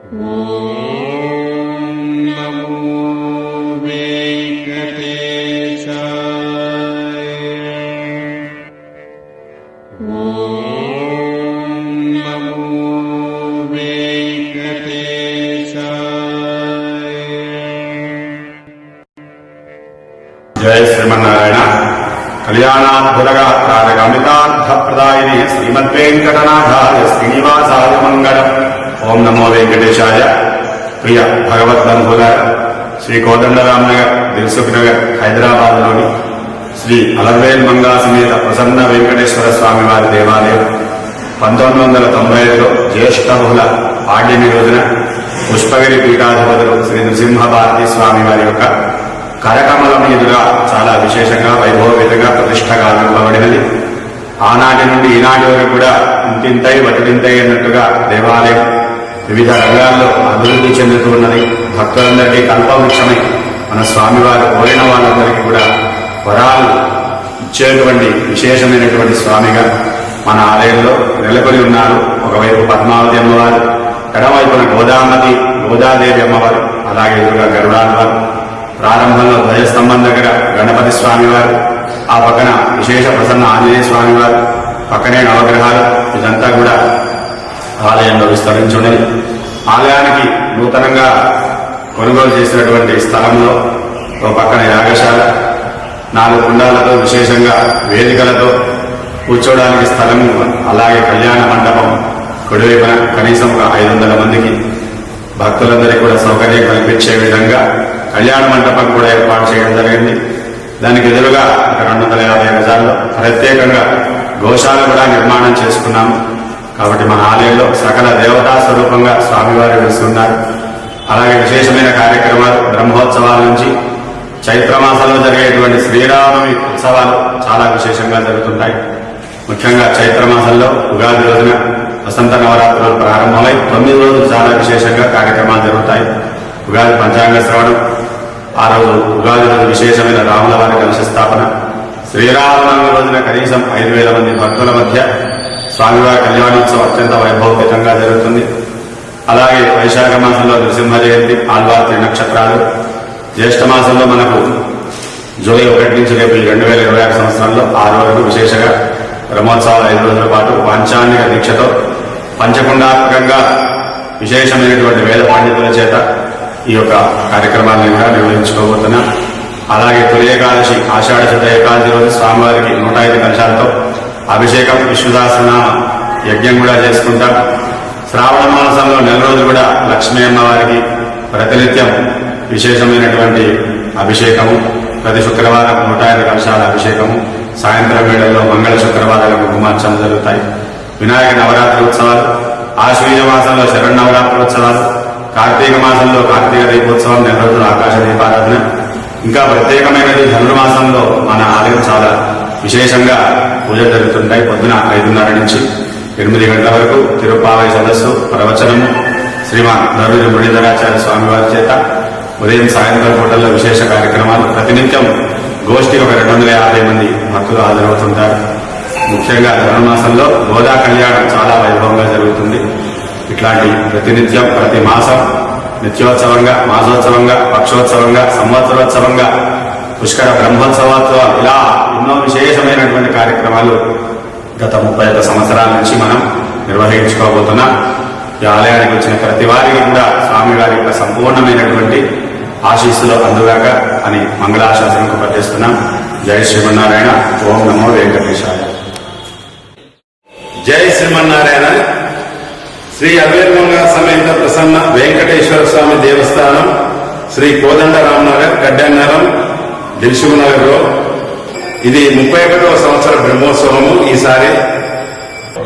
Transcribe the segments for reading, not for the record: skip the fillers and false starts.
जय श्रीमन्नारायण कल्याणाद्भुतगात्रारकामितार्थप्रदायिने श्रीमद्वेंकटनाथाय श्रीनिवासाय मंगलम्। ओम नमो वेंकटेशाय। प्रिय भगवद्बंधुल श्री कोदंडरामनगर दिलसुख नगर हैदराबाद्लोनि श्री अलर्वेल मंगा समेत प्रसन्न वेंकटेश्वर स्वामी वारी देवालయం 1995లో జ్యేష్ఠ బహుళ పాడ్యమి రోజున పుష్పగిరి పీఠాధిపతులు శ్రీ నృసింహ భారతీ స్వామి వారి యొక్క కరకమలం ఎదుగా చాలా విశేషంగా వైభవపేతంగా ప్రతిష్టగా నిలబడినది. ఆనాటి నుండి ఈనాటి వరకు కూడా ఇంతింతై వటింతై అన్నట్టుగా దేవాలయం వివిధ రంగాల్లో అభివృద్ధి చెందుతూ ఉన్నది. భక్తులందరికీ కల్పవృక్షమై మన స్వామివారు కోరిన వాళ్ళందరికీ కూడా వరాలు ఇచ్చేటువంటి విశేషమైనటువంటి స్వామిగా మన ఆలయంలో నెలకొని ఉన్నారు. ఒకవైపు పద్మావతి అమ్మవారు, ఎడమవైపున గోదాదేవి అమ్మవారు, అలాగే ఎదురుగా గరుడామ్మవారు, ప్రారంభంలో ధ్వజస్తంభం దగ్గర గణపతి స్వామి వారు, ఆ పక్కన విశేష ప్రసన్న ఆంజనేయ స్వామి వారు, పక్కనే నవగ్రహాలు. ఇదంతా కూడా ఆలయంలో విస్తరించున్నది. ఆలయానికి నూతనంగా కొనుగోలు చేసినటువంటి స్థలంలో ఒక పక్కన యాగశాల, 4 కుండాలతో విశేషంగా వేదికలతో కూర్చోవడానికి స్థలము, అలాగే కళ్యాణ మండపం కుడివైపున కనీసం ఒక 500 మందికి భక్తులందరికీ కూడా సౌకర్యం కల్పించే విధంగా కళ్యాణ మండపం కూడా ఏర్పాటు చేయడం జరిగింది. దానికి ఎదురుగా 250 గజాల్లో ప్రత్యేకంగా గోశాల కూడా నిర్మాణం చేసుకున్నాము. కాబట్టి మన ఆలయంలో సకల దేవతా స్వరూపంగా స్వామివారు వెలుస్తున్నారు. అలాగే విశేషమైన కార్యక్రమాలు బ్రహ్మోత్సవాల నుంచి చైత్రమాసంలో జరిగేటువంటి శ్రీరామనవమి ఉత్సవాలు చాలా విశేషంగా జరుగుతుంటాయి. ముఖ్యంగా చైత్రమాసంలో ఉగాది రోజున వసంత నవరాత్రులు ప్రారంభమై 9 రోజులు చాలా విశేషంగా కార్యక్రమాలు జరుగుతాయి. ఉగాది పంచాంగ శ్రవణం, ఆ రోజు ఉగాది రోజు విశేషమైన రాముల వారి కలశ స్థాపన, శ్రీరామనవమి రోజున కనీసం 5,000 మంది భక్తుల మధ్య స్వామివారి కళ్యాణోత్సవం అత్యంత వైభవపేతంగా జరుగుతుంది. అలాగే వైశాఖ మాసంలో నృసింహ జయంతి, ఆల్వార్ నక్షత్రాలు, జ్యేష్ఠ మాసంలో మనకు జూలై 1 నుంచి రేపు 2026 సంవత్సరంలో 6 వరకు విశేషంగా బ్రహ్మోత్సవాలు 5 రోజుల పాటు పాంచాన్నిక దీక్షతో పంచకుండాత్మకంగా విశేషమైనటువంటి వేద పండితుల చేత ఈ యొక్క కార్యక్రమాన్ని కూడా నిర్వహించుకోబోతున్నాం. అలాగే తొలి ఏకాదశి ఆషాఢ శుద్ధ ఏకాదశి రోజు స్వామివారికి 105 కలశాలతో అభిషేకం, విష్ణుదాసనామ యజ్ఞం కూడా చేసుకుంటాం. శ్రావణ మాసంలో 4 రోజులు కూడా లక్ష్మీ అమ్మవారికి ప్రతినిత్యం విశేషమైనటువంటి అభిషేకము, ప్రతి శుక్రవారం 105 కలశాల అభిషేకము, సాయంత్రం వేళల్లో మంగళ శుక్రవారాలకు కుంకుమార్చన జరుగుతాయి. వినాయక నవరాత్రి ఉత్సవాలు, ఆశ్వీజ మాసంలో శరన్నవరాత్రోత్సవాలు, కార్తీక మాసంలో కార్తీక దీపోత్సవం, 4 రోజులు ఆకాశ దీపారాధన, ఇంకా ప్రత్యేకమైనది ధనుర్మాసంలో మన ఆలయం చాలా విశేషంగా పూజలు జరుగుతుంటాయి. పొద్దున 5:30 నుంచి 8 గంటల వరకు తిరుప్పావై సదస్సు, ప్రవచనము శ్రీమాన్ నరుడి మురళీధరాచార్య స్వామివారి చేత, ఉదయం సాయంత్రం పూటల్లో విశేష కార్యక్రమాలు, ప్రతినిత్యం గోష్ఠి ఒక 250 మంది భక్తులు హాజరవుతుంటారు. ముఖ్యంగా ధనుర్మాసంలో గోదా కళ్యాణం చాలా వైభవంగా జరుగుతుంది. ఇట్లాంటి ప్రతినిత్యం ప్రతి మాసం నిత్యోత్సవంగా, మాసోత్సవంగా, పక్షోత్సవంగా, సంవత్సరోత్సవంగా, పుష్కర బ్రహ్మోత్సవోత్సవం, ఇలా ఎన్నో విశేషమైనటువంటి కార్యక్రమాలు గత 31 సంవత్సరాల నుంచి మనం నిర్వహించుకోబోతున్నాం. ఈ ఆలయానికి వచ్చిన ప్రతి వారికి కూడా స్వామివారి యొక్క సంపూర్ణమైనటువంటి ఆశీస్సులు అందుగాక అని మంగళాశాసనం పఠిస్తున్నాం. జై శ్రీమన్నారాయణ. ఓం నమో వెంకటేశాయ. జై శ్రీమన్నారాయణ. శ్రీ అవేర్మంగా సమేత ప్రసన్న వెంకటేశ్వర స్వామి దేవస్థానం, శ్రీ కోదండరామనగర్, గడ్డన్నరం, దిల్సుఖ్ నగర్ లో ఇది 31వ సంవత్సర బ్రహ్మోత్సవము. ఈసారి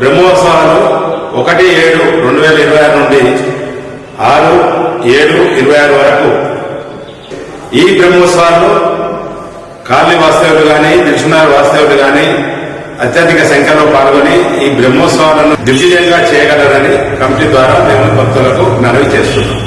బ్రహ్మోత్సవాలు 1/7/2026 నుండి 6/7/26 వరకు. ఈ బ్రహ్మోత్సవాల్లో కాళీ వాస్తవులు గాని, దిల్సుఖ్ వాస్తవులు గాని అత్యధిక సంఖ్యలో పాల్గొని ఈ బ్రహ్మోత్సవాలను దిగ్విజయంగా చేయగలరని కమిటీ ద్వారా మేము భక్తులకు మనవి చేస్తున్నాం.